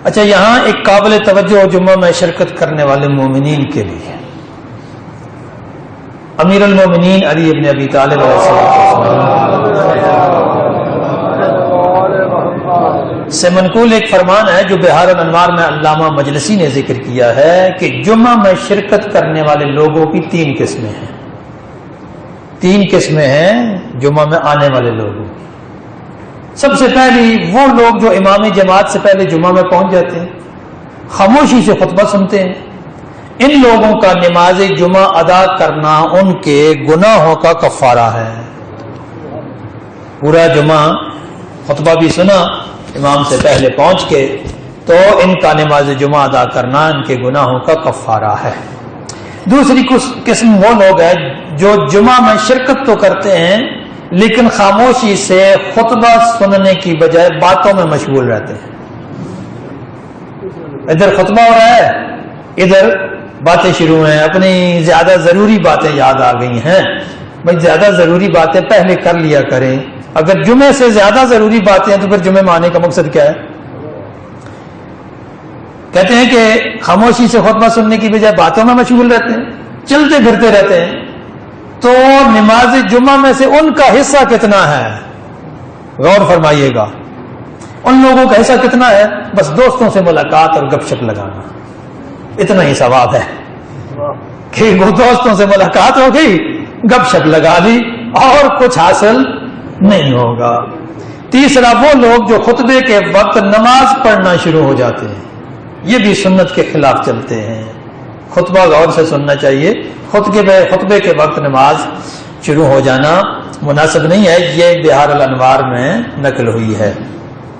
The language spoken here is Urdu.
اچھا، یہاں ایک قابل توجہ جمعہ میں شرکت کرنے والے مومنین کے لیے امیر المومنین علی ابن ابی طالب علیہ السلام سے منقول ایک فرمان ہے جو بہار الانوار میں علامہ مجلسی نے ذکر کیا ہے کہ جمعہ میں شرکت کرنے والے لوگوں کی 3 قسمیں ہیں. 3 قسمیں ہیں جمعہ میں آنے والے لوگوں. سب سے پہلی وہ لوگ جو امام جماعت سے پہلے جمعہ میں پہنچ جاتے ہیں، خاموشی سے خطبہ سنتے ہیں. ان لوگوں کا نماز جمعہ ادا کرنا ان کے گناہوں کا کفارہ ہے. پورا جمعہ خطبہ بھی سنا امام سے پہلے پہنچ کے، تو ان کا نماز جمعہ ادا کرنا ان کے گناہوں کا کفارہ ہے. دوسری قسم وہ لوگ ہیں جو جمعہ میں شرکت تو کرتے ہیں لیکن خاموشی سے خطبہ سننے کی بجائے باتوں میں مشغول رہتے ہیں. ادھر خطبہ ہو رہا ہے، ادھر باتیں شروع ہیں، اپنی زیادہ ضروری باتیں یاد آ گئی ہیں. بھائی زیادہ ضروری باتیں پہلے کر لیا کریں. اگر جمعے سے زیادہ ضروری باتیں ہیں تو پھر جمعے میں آنے کا مقصد کیا ہے؟ کہتے ہیں کہ خاموشی سے خطبہ سننے کی بجائے باتوں میں مشغول رہتے ہیں، چلتے پھرتے رہتے ہیں. تو نماز جمعہ میں سے ان کا حصہ کتنا ہے؟ غور فرمائیے گا. ان لوگوں کا حصہ کتنا ہے؟ بس دوستوں سے ملاقات اور گپ شپ لگانا، اتنا ہی ثواب ہے کہ وہ دوستوں سے ملاقات ہو گئی، گپ شپ لگا لی اور کچھ حاصل نہیں ہوگا. تیسرا وہ لوگ جو خطبے کے وقت نماز پڑھنا شروع ہو جاتے ہیں، یہ بھی سنت کے خلاف چلتے ہیں. خطبہ غور سے سننا چاہیے، خطبے کے وقت نماز شروع ہو جانا مناسب نہیں ہے. یہ بہار الانوار میں نقل ہوئی ہے.